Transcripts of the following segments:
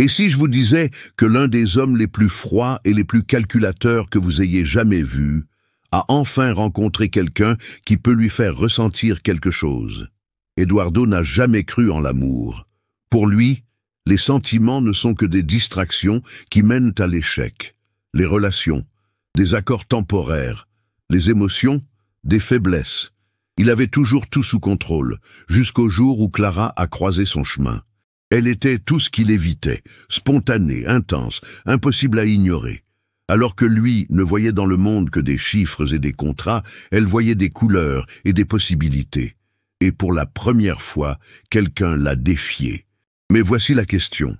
Et si je vous disais que l'un des hommes les plus froids et les plus calculateurs que vous ayez jamais vus a enfin rencontré quelqu'un qui peut lui faire ressentir quelque chose? Eduardo n'a jamais cru en l'amour. Pour lui, les sentiments ne sont que des distractions qui mènent à l'échec. Les relations, des accords temporaires. Les émotions, des faiblesses. Il avait toujours tout sous contrôle, jusqu'au jour où Clara a croisé son chemin. Elle était tout ce qu'il évitait, spontanée, intense, impossible à ignorer. Alors que lui ne voyait dans le monde que des chiffres et des contrats, elle voyait des couleurs et des possibilités. Et pour la première fois, quelqu'un l'a défié. Mais voici la question.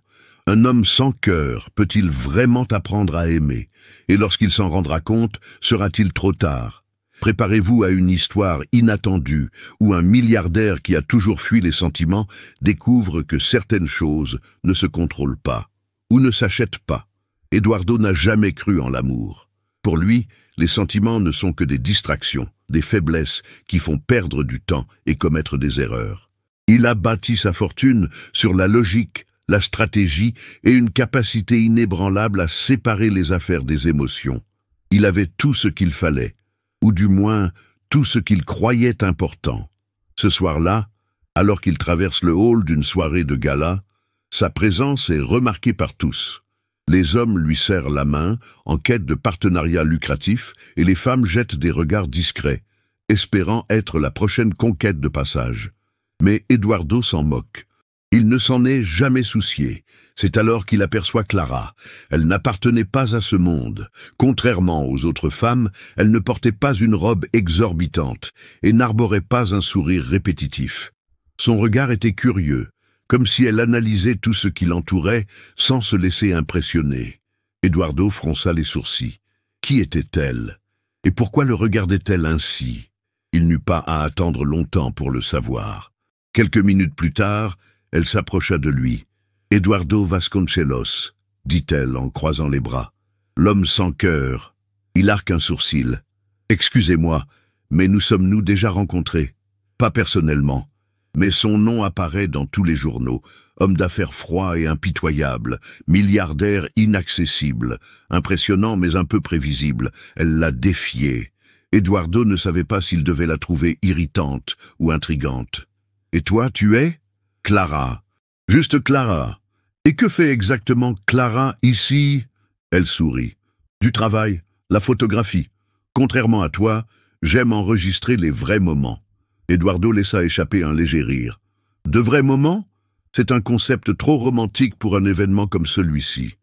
Un homme sans cœur peut-il vraiment apprendre à aimer? Et lorsqu'il s'en rendra compte, sera-t-il trop tard? Préparez-vous à une histoire inattendue où un milliardaire qui a toujours fui les sentiments découvre que certaines choses ne se contrôlent pas ou ne s'achètent pas. Eduardo n'a jamais cru en l'amour. Pour lui, les sentiments ne sont que des distractions, des faiblesses qui font perdre du temps et commettre des erreurs. Il a bâti sa fortune sur la logique, la stratégie et une capacité inébranlable à séparer les affaires des émotions. Il avait tout ce qu'il fallait, ou du moins tout ce qu'il croyait important. Ce soir-là, alors qu'il traverse le hall d'une soirée de gala, sa présence est remarquée par tous. Les hommes lui serrent la main en quête de partenariats lucratifs et les femmes jettent des regards discrets, espérant être la prochaine conquête de passage. Mais Eduardo s'en moque. Il ne s'en est jamais soucié. C'est alors qu'il aperçoit Clara. Elle n'appartenait pas à ce monde. Contrairement aux autres femmes, elle ne portait pas une robe exorbitante et n'arborait pas un sourire répétitif. Son regard était curieux, comme si elle analysait tout ce qui l'entourait sans se laisser impressionner. Eduardo fronça les sourcils. Qui était-elle? Et pourquoi le regardait-elle ainsi? Il n'eut pas à attendre longtemps pour le savoir. Quelques minutes plus tard, elle s'approcha de lui. « Eduardo Vasconcelos », dit-elle en croisant les bras. « L'homme sans cœur. » Il arque un sourcil. « Excusez-moi, mais nous sommes-nous déjà rencontrés? Pas personnellement. Mais son nom apparaît dans tous les journaux. Homme d'affaires froid et impitoyable, milliardaire inaccessible, impressionnant mais un peu prévisible. Elle l'a défié. Eduardo ne savait pas s'il devait la trouver irritante ou intrigante. « Et toi, tu es ?» « Clara. »« Juste Clara. Et que fait exactement Clara ici ?» Elle sourit. « Du travail, la photographie. Contrairement à toi, j'aime enregistrer les vrais moments. » Eduardo laissa échapper un léger rire. « De vrais moments? C'est un concept trop romantique pour un événement comme celui-ci.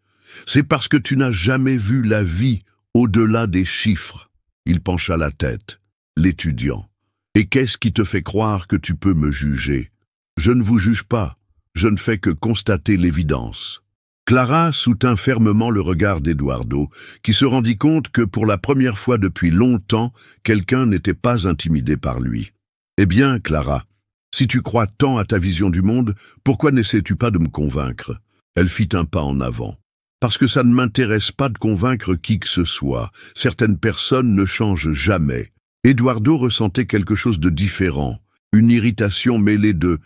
C'est parce que tu n'as jamais vu la vie au-delà des chiffres. » Il pencha la tête. L'étudiant. « Et qu'est-ce qui te fait croire que tu peux me juger? Je ne vous juge pas, je ne fais que constater l'évidence. » Clara soutint fermement le regard d'Eduardo, qui se rendit compte que pour la première fois depuis longtemps, quelqu'un n'était pas intimidé par lui. « Eh bien, Clara, si tu crois tant à ta vision du monde, pourquoi n'essaies-tu pas de me convaincre ?» Elle fit un pas en avant. « Parce que ça ne m'intéresse pas de convaincre qui que ce soit. Certaines personnes ne changent jamais. » Eduardo ressentait quelque chose de différent, une irritation mêlée de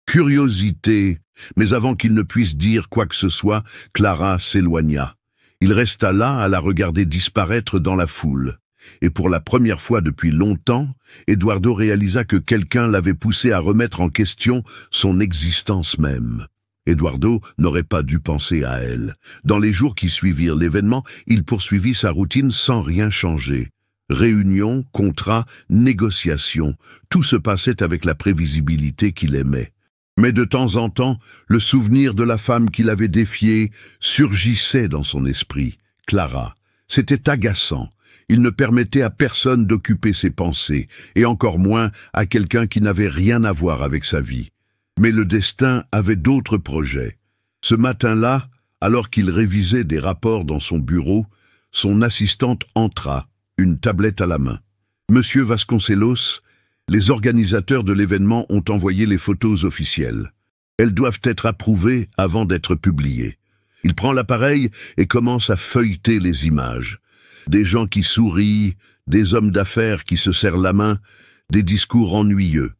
curiosité, mais avant qu'il ne puisse dire quoi que ce soit, Clara s'éloigna. Il resta là à la regarder disparaître dans la foule. Et pour la première fois depuis longtemps, Eduardo réalisa que quelqu'un l'avait poussé à remettre en question son existence même. Eduardo n'aurait pas dû penser à elle. Dans les jours qui suivirent l'événement, il poursuivit sa routine sans rien changer. Réunions, contrats, négociations, tout se passait avec la prévisibilité qu'il aimait. Mais de temps en temps, le souvenir de la femme qu'il avait défiée surgissait dans son esprit, Clara. C'était agaçant. Il ne permettait à personne d'occuper ses pensées, et encore moins à quelqu'un qui n'avait rien à voir avec sa vie. Mais le destin avait d'autres projets. Ce matin-là, alors qu'il révisait des rapports dans son bureau, son assistante entra, une tablette à la main. « Monsieur Vasconcelos, les organisateurs de l'événement ont envoyé les photos officielles. Elles doivent être approuvées avant d'être publiées. » Il prend l'appareil et commence à feuilleter les images. Des gens qui sourient, des hommes d'affaires qui se serrent la main, des discours ennuyeux.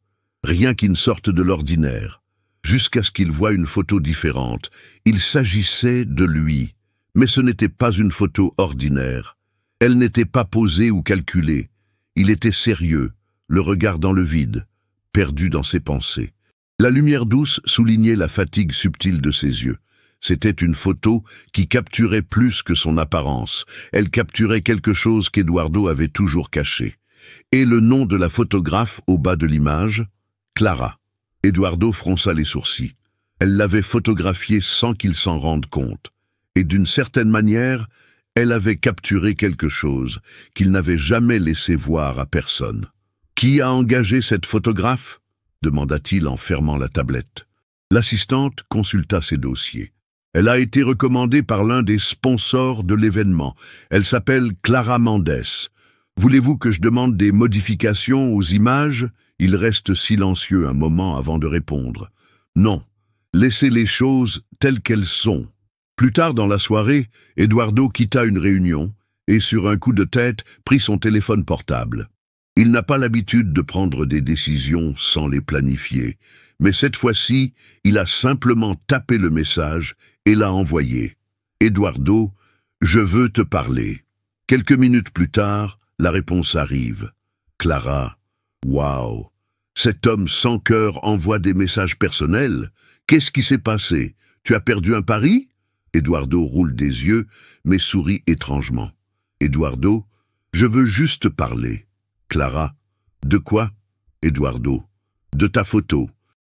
Rien qui ne sorte de l'ordinaire. jusqu'à ce qu'il voie une photo différente. Il s'agissait de lui, mais ce n'était pas une photo ordinaire. Elle n'était pas posée ou calculée. Il était sérieux, le regard dans le vide, perdu dans ses pensées. La lumière douce soulignait la fatigue subtile de ses yeux. C'était une photo qui capturait plus que son apparence. Elle capturait quelque chose qu'Eduardo avait toujours caché. Et le nom de la photographe au bas de l'image, Clara. Eduardo fronça les sourcils. Elle l'avait photographiée sans qu'il s'en rende compte. Et d'une certaine manière, elle avait capturé quelque chose qu'il n'avait jamais laissé voir à personne. « Qui a engagé cette photographe ?» demanda-t-il en fermant la tablette. L'assistante consulta ses dossiers. Elle a été recommandée par l'un des sponsors de l'événement. Elle s'appelle Clara Mendes. Voulez-vous que je demande des modifications aux images ? Il reste silencieux un moment avant de répondre. Non, laissez les choses telles qu'elles sont. Plus tard dans la soirée, Eduardo quitta une réunion et, sur un coup de tête, prit son téléphone portable. Il n'a pas l'habitude de prendre des décisions sans les planifier, mais cette fois-ci, il a simplement tapé le message et l'a envoyé. « Eduardo, je veux te parler. » Quelques minutes plus tard, la réponse arrive. « Clara, waouh, cet homme sans cœur envoie des messages personnels. Qu'est-ce qui s'est passé? Tu as perdu un pari ?» Eduardo roule des yeux, mais sourit étrangement. « Eduardo, je veux juste parler. » Clara, de quoi? Eduardo, de ta photo.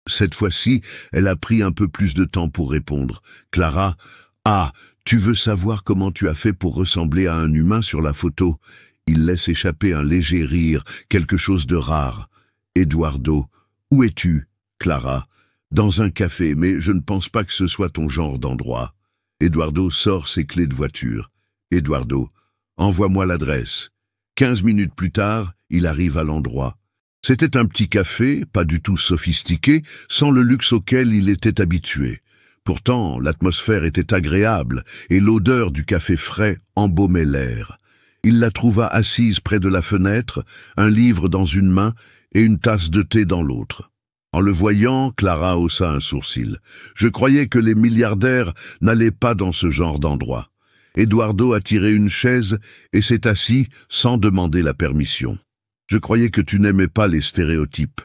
Cette fois-ci, elle a pris un peu plus de temps pour répondre. Clara, ah, tu veux savoir comment tu as fait pour ressembler à un humain sur la photo? Il laisse échapper un léger rire, quelque chose de rare. Eduardo, où es-tu? Clara, dans un café, mais je ne pense pas que ce soit ton genre d'endroit. Eduardo sort ses clés de voiture. Eduardo, envoie-moi l'adresse. 15 minutes plus tard, il arrive à l'endroit. C'était un petit café, pas du tout sophistiqué, sans le luxe auquel il était habitué. Pourtant, l'atmosphère était agréable et l'odeur du café frais embaumait l'air. Il la trouva assise près de la fenêtre, un livre dans une main et une tasse de thé dans l'autre. En le voyant, Clara haussa un sourcil. « Je croyais que les milliardaires n'allaient pas dans ce genre d'endroit. » Eduardo a tiré une chaise et s'est assis sans demander la permission. « Je croyais que tu n'aimais pas les stéréotypes. »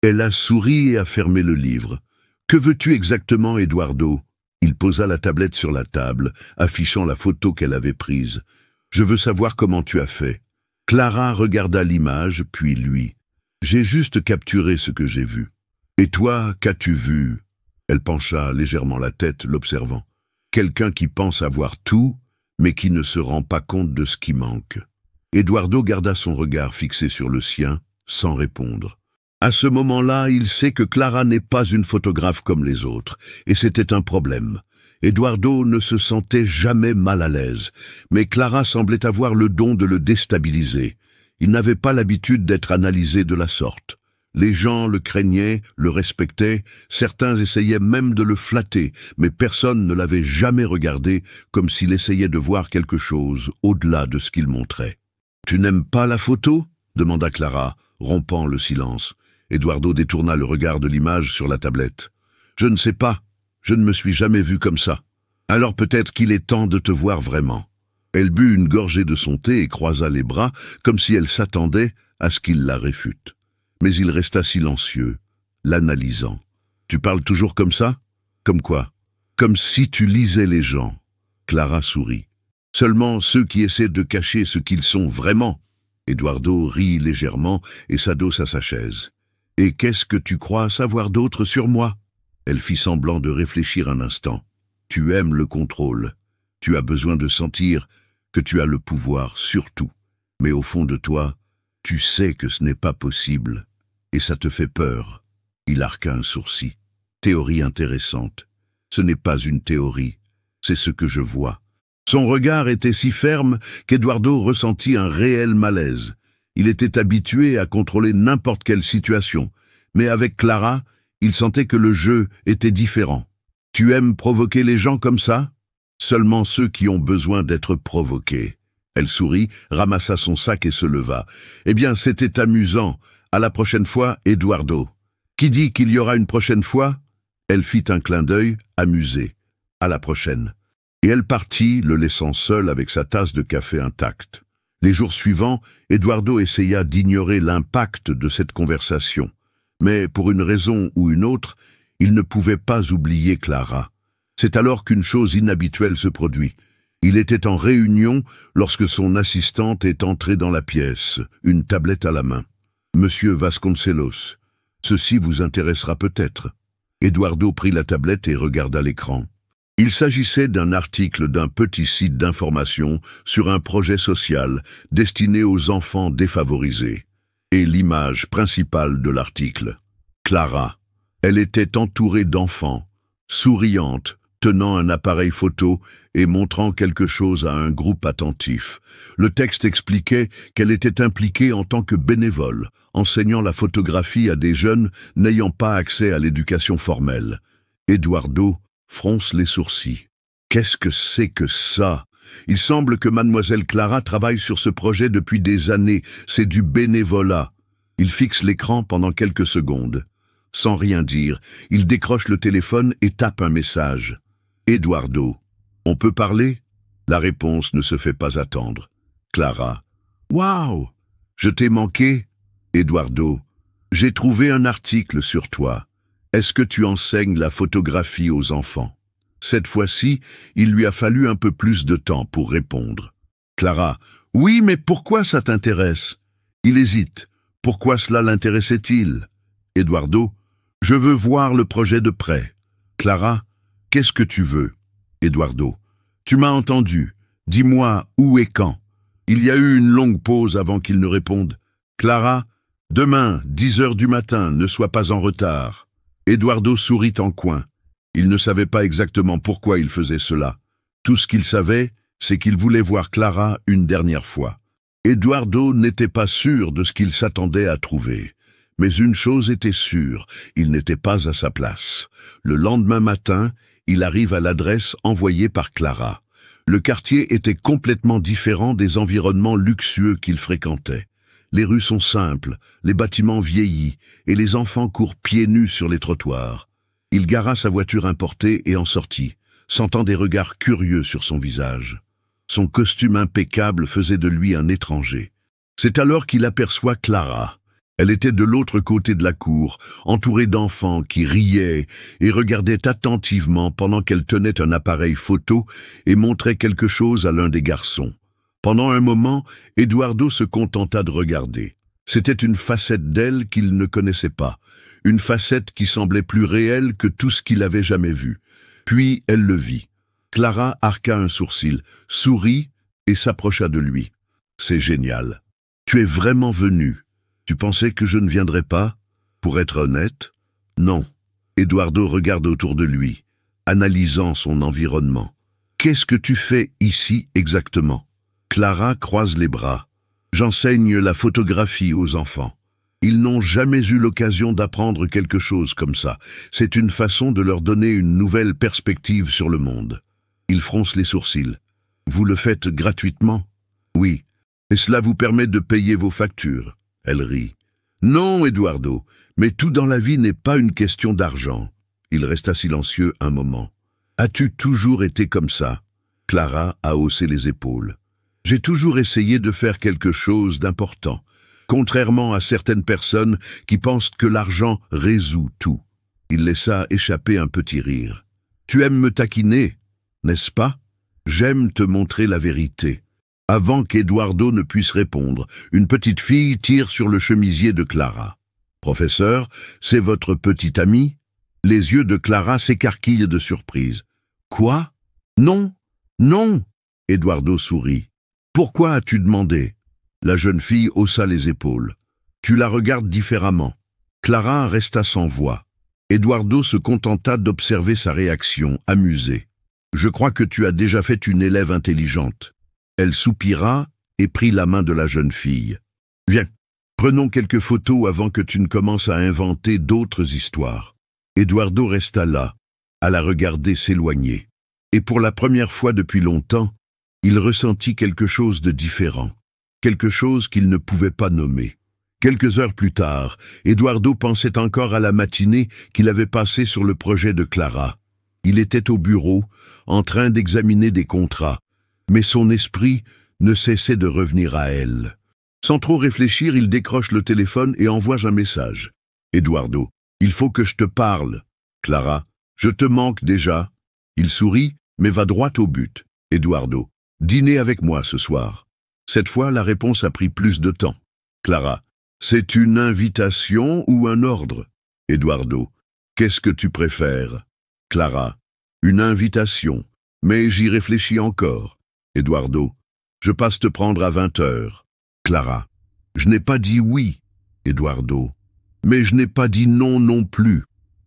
Elle a souri et a fermé le livre. « Que veux-tu exactement, Eduardo ?» Il posa la tablette sur la table, affichant la photo qu'elle avait prise. « Je veux savoir comment tu as fait. » Clara regarda l'image, puis lui. « J'ai juste capturé ce que j'ai vu. »« Et toi, qu'as-tu vu ?» Elle pencha légèrement la tête, l'observant. « Quelqu'un qui pense avoir tout, mais qui ne se rend pas compte de ce qui manque. » Eduardo garda son regard fixé sur le sien, sans répondre. À ce moment-là, il sait que Clara n'est pas une photographe comme les autres, et c'était un problème. Eduardo ne se sentait jamais mal à l'aise, mais Clara semblait avoir le don de le déstabiliser. Il n'avait pas l'habitude d'être analysé de la sorte. Les gens le craignaient, le respectaient, certains essayaient même de le flatter, mais personne ne l'avait jamais regardé comme s'il essayait de voir quelque chose au-delà de ce qu'il montrait. « Tu n'aimes pas la photo ?» demanda Clara, rompant le silence. Eduardo détourna le regard de l'image sur la tablette. « Je ne sais pas, je ne me suis jamais vu comme ça. Alors peut-être qu'il est temps de te voir vraiment. » Elle but une gorgée de son thé et croisa les bras, comme si elle s'attendait à ce qu'il la réfute. Mais il resta silencieux, l'analysant. « Tu parles toujours comme ça ? Comme quoi ? Comme si tu lisais les gens. » Clara sourit. « Seulement ceux qui essaient de cacher ce qu'ils sont vraiment. » Eduardo rit légèrement et s'adosse à sa chaise. « Et qu'est-ce que tu crois savoir d'autre sur moi ?» Elle fit semblant de réfléchir un instant. « Tu aimes le contrôle. Tu as besoin de sentir que tu as le pouvoir sur tout. Mais au fond de toi, tu sais que ce n'est pas possible. Et ça te fait peur. » Il arqua un sourcil. « Théorie intéressante. Ce n'est pas une théorie. C'est ce que je vois. » Son regard était si ferme qu'Eduardo ressentit un réel malaise. Il était habitué à contrôler n'importe quelle situation. Mais avec Clara, il sentait que le jeu était différent. « Tu aimes provoquer les gens comme ça ?»« Seulement ceux qui ont besoin d'être provoqués. » Elle sourit, ramassa son sac et se leva. « Eh bien, c'était amusant. À la prochaine fois, Eduardo. » « Qui dit qu'il y aura une prochaine fois ?» Elle fit un clin d'œil, amusée. À la prochaine. Et elle partit, le laissant seul avec sa tasse de café intacte. Les jours suivants, Eduardo essaya d'ignorer l'impact de cette conversation. Mais pour une raison ou une autre, il ne pouvait pas oublier Clara. C'est alors qu'une chose inhabituelle se produit. Il était en réunion lorsque son assistante est entrée dans la pièce, une tablette à la main. « Monsieur Vasconcelos, ceci vous intéressera peut-être. » Eduardo prit la tablette et regarda l'écran. Il s'agissait d'un article d'un petit site d'information sur un projet social destiné aux enfants défavorisés. Et l'image principale de l'article. Clara. Elle était entourée d'enfants, souriante, tenant un appareil photo et montrant quelque chose à un groupe attentif. Le texte expliquait qu'elle était impliquée en tant que bénévole, enseignant la photographie à des jeunes n'ayant pas accès à l'éducation formelle. Eduardo fronce les sourcils. Qu'est-ce que c'est que ça? Il semble que mademoiselle Clara travaille sur ce projet depuis des années. C'est du bénévolat. Il fixe l'écran pendant quelques secondes. Sans rien dire, il décroche le téléphone et tape un message. Eduardo. On peut parler? La réponse ne se fait pas attendre. Clara. Waouh! Je t'ai manqué? Eduardo. J'ai trouvé un article sur toi. Est-ce que tu enseignes la photographie aux enfants? Cette fois-ci, il lui a fallu un peu plus de temps pour répondre. Clara. Oui, mais pourquoi ça t'intéresse? Il hésite. Pourquoi cela l'intéressait-il? Eduardo. Je veux voir le projet de près. Clara. Qu'est-ce que tu veux? Eduardo. Tu m'as entendu. Dis-moi où et quand. Il y a eu une longue pause avant qu'il ne réponde. Clara. Demain, 10 heures du matin, ne sois pas en retard. Eduardo sourit en coin. Il ne savait pas exactement pourquoi il faisait cela. Tout ce qu'il savait, c'est qu'il voulait voir Clara une dernière fois. Eduardo n'était pas sûr de ce qu'il s'attendait à trouver. Mais une chose était sûre, il n'était pas à sa place. Le lendemain matin, il arrive à l'adresse envoyée par Clara. Le quartier était complètement différent des environnements luxueux qu'il fréquentait. Les rues sont simples, les bâtiments vieillis, et les enfants courent pieds nus sur les trottoirs. Il gara sa voiture importée et en sortit, sentant des regards curieux sur son visage. Son costume impeccable faisait de lui un étranger. C'est alors qu'il aperçoit Clara. Elle était de l'autre côté de la cour, entourée d'enfants qui riaient et regardaient attentivement pendant qu'elle tenait un appareil photo et montrait quelque chose à l'un des garçons. Pendant un moment, Eduardo se contenta de regarder. C'était une facette d'elle qu'il ne connaissait pas, une facette qui semblait plus réelle que tout ce qu'il avait jamais vu. Puis elle le vit. Clara arqua un sourcil, sourit et s'approcha de lui. « C'est génial. Tu es vraiment venu. Tu pensais que je ne viendrais pas? Pour être honnête? Non. » Eduardo regarde autour de lui, analysant son environnement. « Qu'est-ce que tu fais ici exactement ?» Clara croise les bras. « J'enseigne la photographie aux enfants. Ils n'ont jamais eu l'occasion d'apprendre quelque chose comme ça. C'est une façon de leur donner une nouvelle perspective sur le monde. » Il fronce les sourcils. « Vous le faites gratuitement? »« Oui. Et cela vous permet de payer vos factures. » Elle rit. « Non, Eduardo, mais tout dans la vie n'est pas une question d'argent. » Il resta silencieux un moment. « As-tu toujours été comme ça ?» Clara a haussé les épaules. « J'ai toujours essayé de faire quelque chose d'important, contrairement à certaines personnes qui pensent que l'argent résout tout. » Il laissa échapper un petit rire. « Tu aimes me taquiner, n'est-ce pas? J'aime te montrer la vérité. » Avant qu'Eduardo ne puisse répondre, une petite fille tire sur le chemisier de Clara. « Professeur, c'est votre petite amie ?» Les yeux de Clara s'écarquillent de surprise. « Quoi? Non, non !» Eduardo sourit. « Pourquoi as-tu demandé ?» La jeune fille haussa les épaules. « Tu la regardes différemment. » Clara resta sans voix. Eduardo se contenta d'observer sa réaction, amusé. « Je crois que tu as déjà fait une élève intelligente. » Elle soupira et prit la main de la jeune fille. « Viens, prenons quelques photos avant que tu ne commences à inventer d'autres histoires. » Eduardo resta là, à la regarder s'éloigner. Et pour la première fois depuis longtemps, il ressentit quelque chose de différent, quelque chose qu'il ne pouvait pas nommer. Quelques heures plus tard, Eduardo pensait encore à la matinée qu'il avait passée sur le projet de Clara. Il était au bureau, en train d'examiner des contrats, mais son esprit ne cessait de revenir à elle. Sans trop réfléchir, il décroche le téléphone et envoie un message. « Eduardo, il faut que je te parle. »« Clara, je te manque déjà. » Il sourit, mais va droit au but. « Eduardo, dîner avec moi ce soir. » Cette fois, la réponse a pris plus de temps. « Clara, c'est une invitation ou un ordre? » Eduardo, qu'est-ce que tu préfères? Clara, une invitation, mais j'y réfléchis encore. Eduardo, je passe te prendre à 20h. Clara, je n'ai pas dit oui. Eduardo, mais je n'ai pas dit non non plus.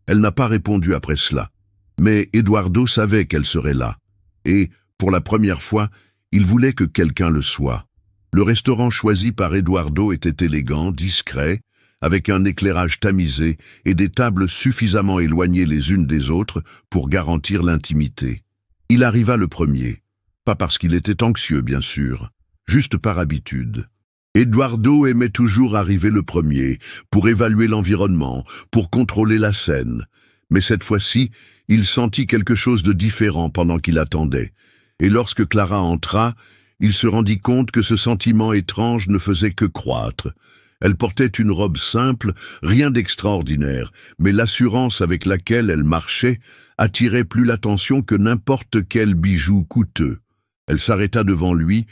Elle n'a pas répondu après cela. Mais Eduardo savait qu'elle serait là. Et, pour la première fois, il voulait que quelqu'un le soit. Le restaurant choisi par Eduardo était élégant, discret, avec un éclairage tamisé et des tables suffisamment éloignées les unes des autres pour garantir l'intimité. Il arriva le premier. Pas parce qu'il était anxieux, bien sûr, juste par habitude. Eduardo aimait toujours arriver le premier, pour évaluer l'environnement, pour contrôler la scène. Mais cette fois-ci, il sentit quelque chose de différent pendant qu'il attendait. Et lorsque Clara entra, il se rendit compte que ce sentiment étrange ne faisait que croître. Elle portait une robe simple, rien d'extraordinaire, mais l'assurance avec laquelle elle marchait attirait plus l'attention que n'importe quel bijou coûteux. Elle s'arrêta devant lui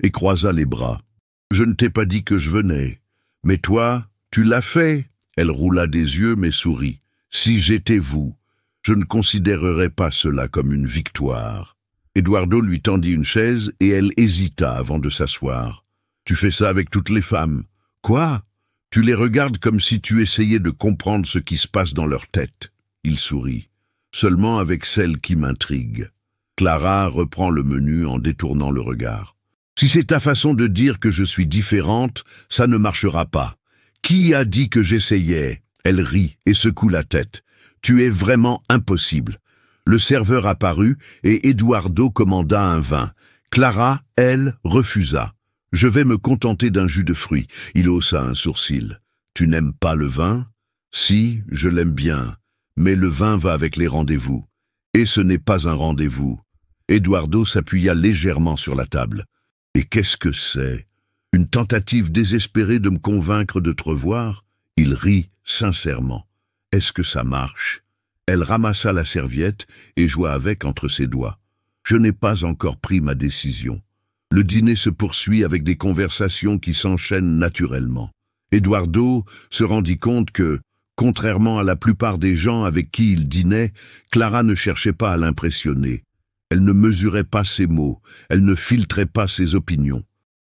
et croisa les bras. « Je ne t'ai pas dit que je venais. Mais toi, tu l'as fait. » Elle roula des yeux mais sourit. « Si j'étais vous, je ne considérerais pas cela comme une victoire. » Eduardo lui tendit une chaise et elle hésita avant de s'asseoir. « Tu fais ça avec toutes les femmes. »« Quoi? Tu les regardes comme si tu essayais de comprendre ce qui se passe dans leur tête. » Il sourit. « Seulement avec celle qui m'intrigue. » Clara reprend le menu en détournant le regard. « Si c'est ta façon de dire que je suis différente, ça ne marchera pas. Qui a dit que j'essayais ?» Elle rit et secoue la tête. « Tu es vraiment impossible. » Le serveur apparut et Eduardo commanda un vin. Clara, elle, refusa. « Je vais me contenter d'un jus de fruits. » Il haussa un sourcil. « Tu n'aimes pas le vin? »« Si, je l'aime bien. Mais le vin va avec les rendez-vous. Et ce n'est pas un rendez-vous. » Eduardo s'appuya légèrement sur la table. « Et qu'est-ce que c'est? Une tentative désespérée de me convaincre de te revoir ?» Il rit sincèrement. « Est-ce que ça marche ?» Elle ramassa la serviette et joua avec entre ses doigts. « Je n'ai pas encore pris ma décision. » Le dîner se poursuit avec des conversations qui s'enchaînent naturellement. Eduardo se rendit compte que, contrairement à la plupart des gens avec qui il dînait, Clara ne cherchait pas à l'impressionner. Elle ne mesurait pas ses mots, elle ne filtrait pas ses opinions.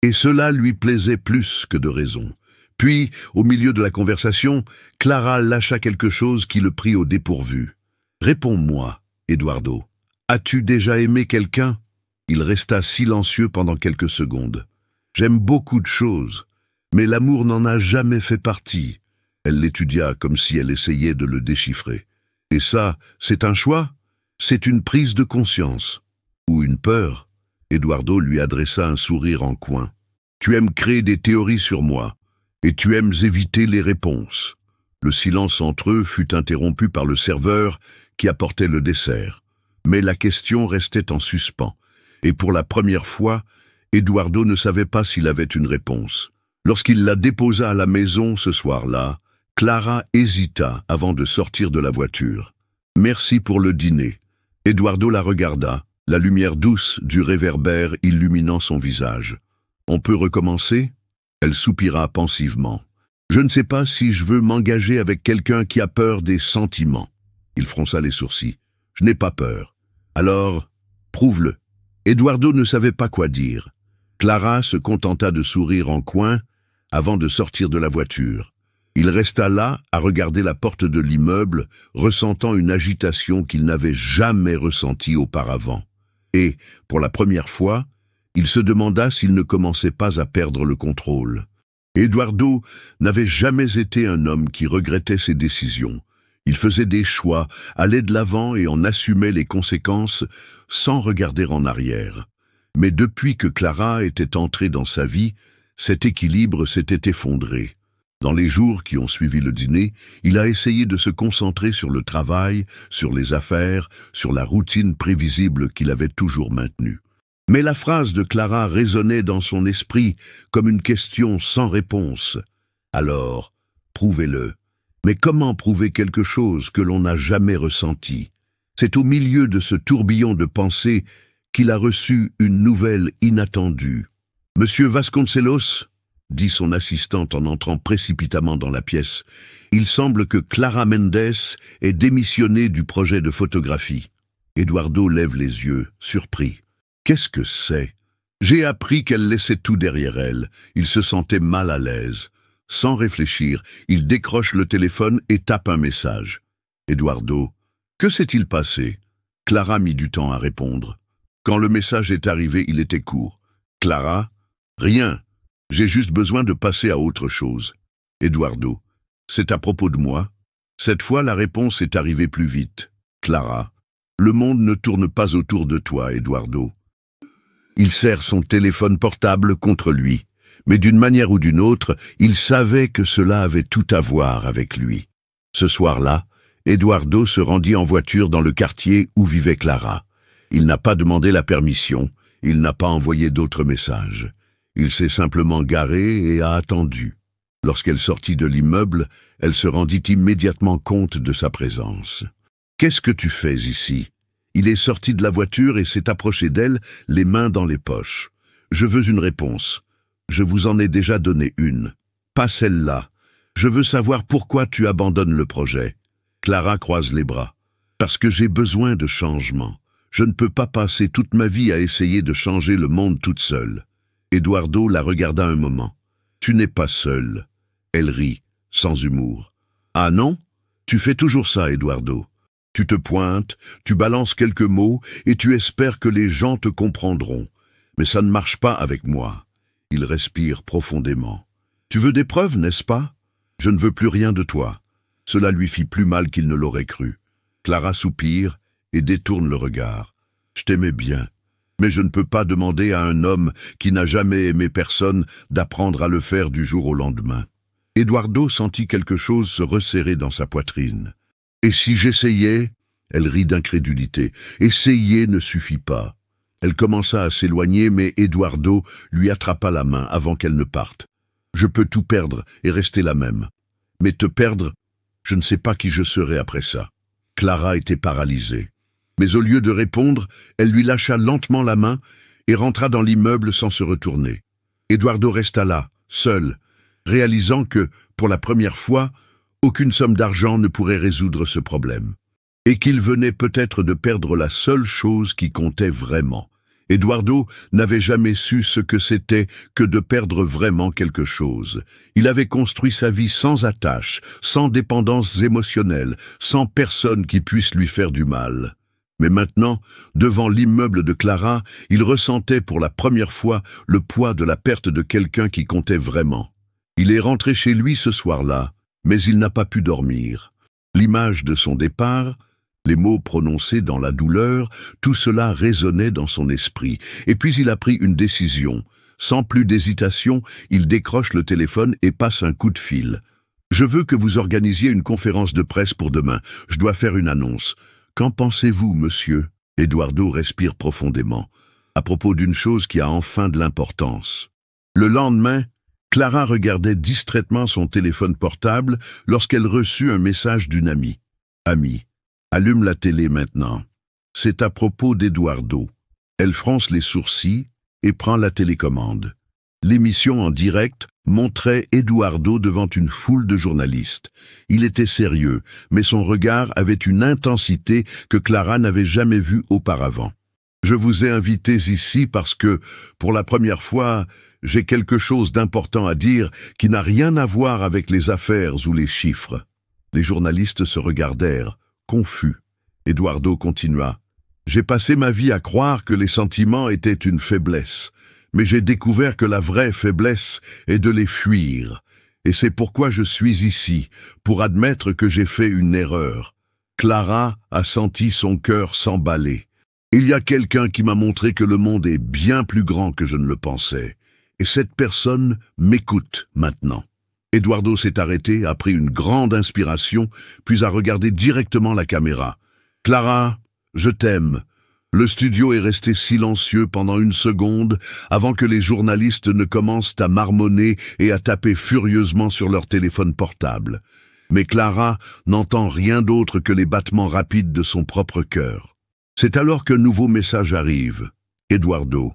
Et cela lui plaisait plus que de raison. Puis, au milieu de la conversation, Clara lâcha quelque chose qui le prit au dépourvu. « Réponds-moi, Eduardo. As-tu déjà aimé quelqu'un ?» Il resta silencieux pendant quelques secondes. « J'aime beaucoup de choses, mais l'amour n'en a jamais fait partie. » Elle l'étudia comme si elle essayait de le déchiffrer. « Et ça, c'est un choix? C'est une prise de conscience. Ou une peur ?» Eduardo lui adressa un sourire en coin. « Tu aimes créer des théories sur moi, et tu aimes éviter les réponses. » Le silence entre eux fut interrompu par le serveur qui apportait le dessert. Mais la question restait en suspens. Et pour la première fois, Eduardo ne savait pas s'il avait une réponse. Lorsqu'il la déposa à la maison ce soir-là, Clara hésita avant de sortir de la voiture. « Merci pour le dîner. » Eduardo la regarda, la lumière douce du réverbère illuminant son visage. « On peut recommencer ?» Elle soupira pensivement. « Je ne sais pas si je veux m'engager avec quelqu'un qui a peur des sentiments. » Il fronça les sourcils. « Je n'ai pas peur. Alors, prouve-le. » Eduardo ne savait pas quoi dire. Clara se contenta de sourire en coin avant de sortir de la voiture. Il resta là, à regarder la porte de l'immeuble, ressentant une agitation qu'il n'avait jamais ressentie auparavant. Et, pour la première fois, il se demanda s'il ne commençait pas à perdre le contrôle. Eduardo n'avait jamais été un homme qui regrettait ses décisions. Il faisait des choix, allait de l'avant et en assumait les conséquences sans regarder en arrière. Mais depuis que Clara était entrée dans sa vie, cet équilibre s'était effondré. Dans les jours qui ont suivi le dîner, il a essayé de se concentrer sur le travail, sur les affaires, sur la routine prévisible qu'il avait toujours maintenue. Mais la phrase de Clara résonnait dans son esprit comme une question sans réponse. Alors, prouvez-le. Mais comment prouver quelque chose que l'on n'a jamais ressenti? C'est au milieu de ce tourbillon de pensées qu'il a reçu une nouvelle inattendue. « Monsieur Vasconcelos ?» dit son assistante en entrant précipitamment dans la pièce. « Il semble que Clara Mendes ait démissionné du projet de photographie. » Eduardo lève les yeux, surpris. « Qu'est-ce que c'est ?» J'ai appris qu'elle laissait tout derrière elle. Il se sentait mal à l'aise. Sans réfléchir, il décroche le téléphone et tape un message. « Eduardo, que s'est-il passé ?» Clara mit du temps à répondre. Quand le message est arrivé, il était court. « Clara, rien. J'ai juste besoin de passer à autre chose. » Eduardo, c'est à propos de moi? Cette fois, la réponse est arrivée plus vite. Clara, le monde ne tourne pas autour de toi, Eduardo. Il serre son téléphone portable contre lui, mais d'une manière ou d'une autre, il savait que cela avait tout à voir avec lui. Ce soir-là, Eduardo se rendit en voiture dans le quartier où vivait Clara. Il n'a pas demandé la permission, il n'a pas envoyé d'autres messages. Il s'est simplement garé et a attendu. Lorsqu'elle sortit de l'immeuble, elle se rendit immédiatement compte de sa présence. « Qu'est-ce que tu fais ici ?» Il est sorti de la voiture et s'est approché d'elle, les mains dans les poches. « Je veux une réponse. Je vous en ai déjà donné une. Pas celle-là. Je veux savoir pourquoi tu abandonnes le projet. » Clara croise les bras. « Parce que j'ai besoin de changement. Je ne peux pas passer toute ma vie à essayer de changer le monde toute seule. » Eduardo la regarda un moment. « Tu n'es pas seule. » Elle rit, sans humour. « Ah non? Tu fais toujours ça, Eduardo. Tu te pointes, tu balances quelques mots et tu espères que les gens te comprendront. Mais ça ne marche pas avec moi. » Il respire profondément. « Tu veux des preuves, n'est-ce pas? Je ne veux plus rien de toi. » Cela lui fit plus mal qu'il ne l'aurait cru. Clara soupire et détourne le regard. « Je t'aimais bien. Mais je ne peux pas demander à un homme qui n'a jamais aimé personne d'apprendre à le faire du jour au lendemain. » Eduardo sentit quelque chose se resserrer dans sa poitrine. « Et si j'essayais ?» Elle rit d'incrédulité. « Essayer ne suffit pas. » Elle commença à s'éloigner, mais Eduardo lui attrapa la main avant qu'elle ne parte. « Je peux tout perdre et rester la même. Mais te perdre, je ne sais pas qui je serai après ça. » Clara était paralysée. Mais au lieu de répondre, elle lui lâcha lentement la main et rentra dans l'immeuble sans se retourner. Eduardo resta là, seul, réalisant que, pour la première fois, aucune somme d'argent ne pourrait résoudre ce problème. Et qu'il venait peut-être de perdre la seule chose qui comptait vraiment. Eduardo n'avait jamais su ce que c'était que de perdre vraiment quelque chose. Il avait construit sa vie sans attache, sans dépendance émotionnelle, sans personne qui puisse lui faire du mal. Mais maintenant, devant l'immeuble de Clara, il ressentait pour la première fois le poids de la perte de quelqu'un qui comptait vraiment. Il est rentré chez lui ce soir-là, mais il n'a pas pu dormir. L'image de son départ, les mots prononcés dans la douleur, tout cela résonnait dans son esprit. Et puis il a pris une décision. Sans plus d'hésitation, il décroche le téléphone et passe un coup de fil. « Je veux que vous organisiez une conférence de presse pour demain. Je dois faire une annonce. » « Qu'en pensez-vous, monsieur ?» Eduardo respire profondément, à propos d'une chose qui a enfin de l'importance. Le lendemain, Clara regardait distraitement son téléphone portable lorsqu'elle reçut un message d'une amie. « Amie, allume la télé maintenant. C'est à propos d'Eduardo. » Elle fronce les sourcils et prend la télécommande. L'émission en direct montrait Eduardo devant une foule de journalistes. Il était sérieux, mais son regard avait une intensité que Clara n'avait jamais vue auparavant. « Je vous ai invités ici parce que, pour la première fois, j'ai quelque chose d'important à dire qui n'a rien à voir avec les affaires ou les chiffres. » Les journalistes se regardèrent, confus. Eduardo continua. « J'ai passé ma vie à croire que les sentiments étaient une faiblesse. Mais j'ai découvert que la vraie faiblesse est de les fuir. Et c'est pourquoi je suis ici, pour admettre que j'ai fait une erreur. » Clara a senti son cœur s'emballer. « Il y a quelqu'un qui m'a montré que le monde est bien plus grand que je ne le pensais. Et cette personne m'écoute maintenant. » Eduardo s'est arrêté, a pris une grande inspiration, puis a regardé directement la caméra. « Clara, je t'aime. » Le studio est resté silencieux pendant une seconde avant que les journalistes ne commencent à marmonner et à taper furieusement sur leur téléphone portable. Mais Clara n'entend rien d'autre que les battements rapides de son propre cœur. C'est alors qu'un nouveau message arrive. « Eduardo,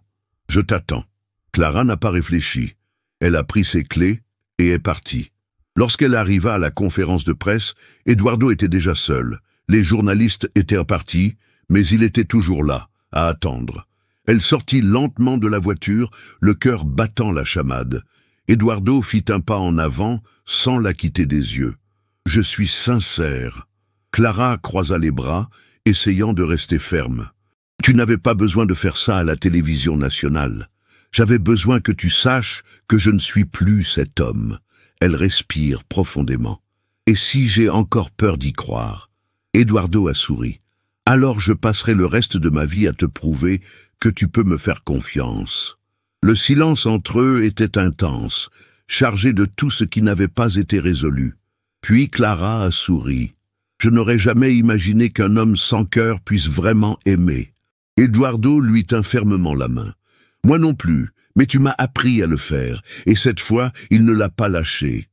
je t'attends. » Clara n'a pas réfléchi. Elle a pris ses clés et est partie. Lorsqu'elle arriva à la conférence de presse, Eduardo était déjà seul. Les journalistes étaient repartis, mais il était toujours là, à attendre. Elle sortit lentement de la voiture, le cœur battant la chamade. Eduardo fit un pas en avant, sans la quitter des yeux. « Je suis sincère. » Clara croisa les bras, essayant de rester ferme. « Tu n'avais pas besoin de faire ça à la télévision nationale. J'avais besoin que tu saches que je ne suis plus cet homme. » Elle respire profondément. « Et si j'ai encore peur d'y croire ?» Eduardo a souri. « Alors je passerai le reste de ma vie à te prouver que tu peux me faire confiance. » Le silence entre eux était intense, chargé de tout ce qui n'avait pas été résolu. Puis Clara a souri. « Je n'aurais jamais imaginé qu'un homme sans cœur puisse vraiment aimer. » Eduardo lui tint fermement la main. « Moi non plus, mais tu m'as appris à le faire, et cette fois, il ne l'a pas lâché.